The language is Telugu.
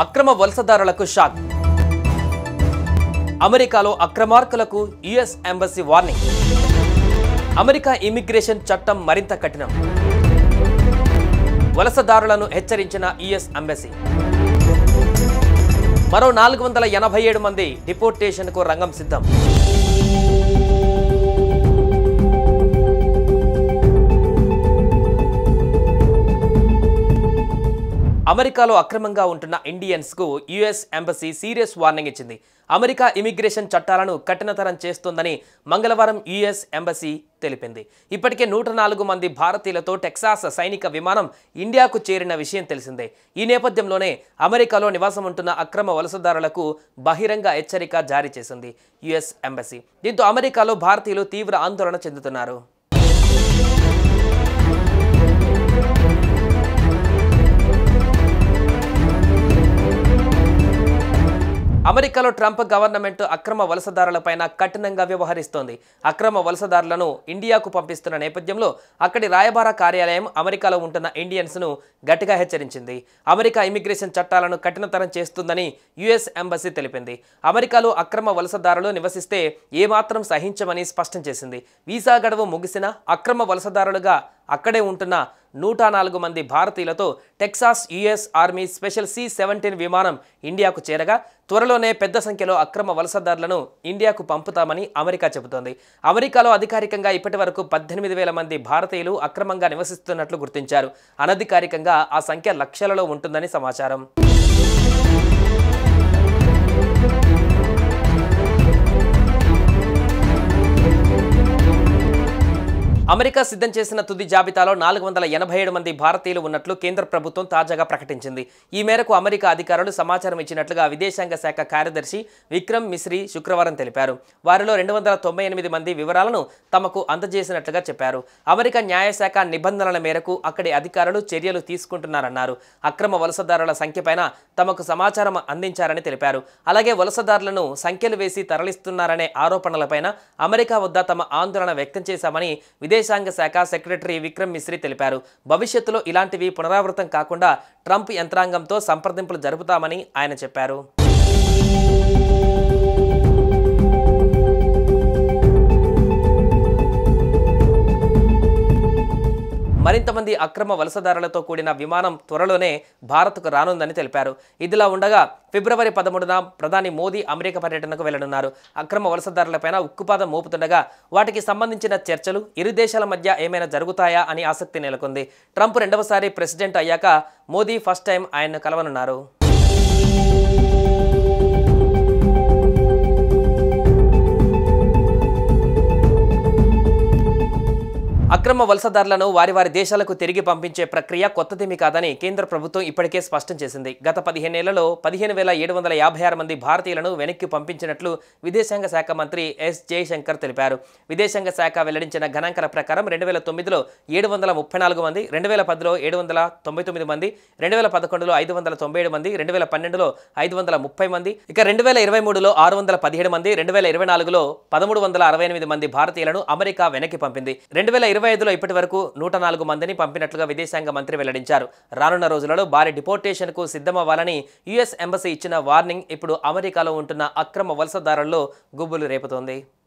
అక్రమ వలసదారులకు షాక్. అమెరికాలో అక్రమార్కులకు US embassy warning. America immigration చట్టం మరింత కఠినం. వలసదారులను హెచ్చరించిన యుఎస్ ఎంబసీ. మరో 487 మంది డిపోర్టేషన్కు రంగం సిద్ధం. అమెరికాలో అక్రమంగా ఉంటున్న ఇండియన్స్కు యుఎస్ ఎంబసీ సీరియస్ వార్నింగ్ ఇచ్చింది. అమెరికా ఇమిగ్రేషన్ చట్టాలను కఠినతరం చేస్తోందని మంగళవారం యుఎస్ ఎంబసీ తెలిపింది. ఇప్పటికే 104 మంది భారతీయులతో టెక్సాస్ సైనిక విమానం ఇండియాకు చేరిన విషయం తెలిసిందే. ఈ నేపథ్యంలోనే అమెరికాలో నివాసం ఉంటున్న అక్రమ వలసదారులకు బహిరంగ హెచ్చరిక జారీ చేసింది యుఎస్ ఎంబసీ. దీంతో అమెరికాలో భారతీయులు తీవ్ర ఆందోళన చెందుతున్నారు. అమెరికాలో ట్రంప్ గవర్నమెంట్ అక్రమ వలసదారులపైన కఠినంగా వ్యవహరిస్తోంది. అక్రమ వలసదారులను ఇండియాకు పంపిస్తున్న నేపథ్యంలో అక్కడి రాయబార కార్యాలయం అమెరికాలో ఉంటున్న ఇండియన్స్ను గట్టిగా హెచ్చరించింది. అమెరికా ఇమిగ్రేషన్ చట్టాలను కఠినతరం చేస్తుందని యుఎస్ ఎంబసీ తెలిపింది. అమెరికాలో అక్రమ వలసదారులు నివసిస్తే ఏమాత్రం సహించమని స్పష్టం చేసింది. వీసా గడువు ముగిసిన అక్రమ వలసదారులుగా అక్కడే ఉంటున్న 104 మంది భారతీయులతో Texas US army special C-17 విమానం ఇండియాకు చేరగా త్వరలోనే పెద్ద సంఖ్యలో అక్రమ వలసదారులను ఇండియాకు పంపుతామని అమెరికా చెబుతోంది. అమెరికాలో అధికారికంగా ఇప్పటి వరకు 18,000 మంది భారతీయులు అక్రమంగా నివసిస్తున్నట్లు గుర్తించారు. అనధికారికంగా ఆ సంఖ్య లక్షలలో ఉంటుందని సమాచారం. అమెరికా సిద్ధం చేసిన తుది జాబితాలో 487 మంది భారతీయులు ఉన్నట్లు కేంద్ర ప్రభుత్వం తాజాగా ప్రకటించింది. ఈ మేరకు అమెరికా అధికారులు సమాచారం ఇచ్చినట్లుగా విదేశాంగ శాఖ కార్యదర్శి విక్రమ్ మిశ్రీ శుక్రవారం తెలిపారు. వారిలో 298 మంది వివరాలను తమకు అందజేసినట్లుగా చెప్పారు. అమెరికా న్యాయశాఖ నిబంధనల మేరకు అక్కడి అధికారులు చర్యలు తీసుకుంటున్నారన్నారు. అక్రమ వలసదారుల సంఖ్యపైన తమకు సమాచారం అందించారని తెలిపారు. అలాగే వలసదారులను సంఖ్యలు వేసి తరలిస్తున్నారనే ఆరోపణలపైన అమెరికా వద్ద తమ ఆందోళన వ్యక్తం చేశామని విదేశాంగ శాఖ సెక్రటరీ విక్రమ్ మిశ్రీ తెలిపారు. భవిష్యత్తులో ఇలాంటివి పునరావృతం కాకుండా ట్రంప్ యంత్రాంగంతో సంప్రదింపులు జరుపుతామని ఆయన చెప్పారు. మరింత మంది అక్రమ వలసదారులతో కూడిన విమానం త్వరలోనే భారత్కు రానుందని తెలిపారు. ఇదిలా ఉండగా ఫిబ్రవరి 13న ప్రధాని మోదీ అమెరికా పర్యటనకు వెళ్లనున్నారు. అక్రమ వలసదారులపైన ఉక్కుపాదం మోపుతుండగా వాటికి సంబంధించిన చర్చలు ఇరు దేశాల మధ్య ఏమైనా జరుగుతాయా అని ఆసక్తి నెలకొంది. ట్రంప్ రెండవసారి ప్రెసిడెంట్ అయ్యాక మోదీ ఫస్ట్ టైం ఆయన్ను కలవనున్నారు. అక్రమ వలసదారులను వారి దేశాలకు తిరిగి పంపించే ప్రక్రియ కొత్తదేమీ కాదని కేంద్ర ప్రభుత్వం ఇప్పటికే స్పష్టం చేసింది. గత 15 ఏళ్లలో 15,756 మంది భారతీయులను వెనక్కి పంపించినట్లు విదేశాంగ శాఖ మంత్రి ఎస్ జయశంకర్ తెలిపారు. విదేశాంగ శాఖ వెల్లడించిన గణాంకాల ప్రకారం 2009లో 734 మంది, 2010లో 799 మంది, 2011లో 597 మంది, 2012లో 530 మంది, ఇక 2023లో 617 మంది, 2024లో 1368 మంది భారతీయులను అమెరికా వెనక్కి పంపింది. 2025లో ఇప్పటి వరకు 104 మందిని పంపినట్లుగా విదేశాంగ మంత్రి వెల్లడించారు. రానున్న రోజులలో భారీ డిపోర్టేషన్కు సిద్ధమవ్వాలని యుఎస్ ఎంబసీ ఇచ్చిన వార్నింగ్ ఇప్పుడు అమెరికాలో ఉంటున్న అక్రమ వలసదారుల్లో గుబులు రేపుతోంది.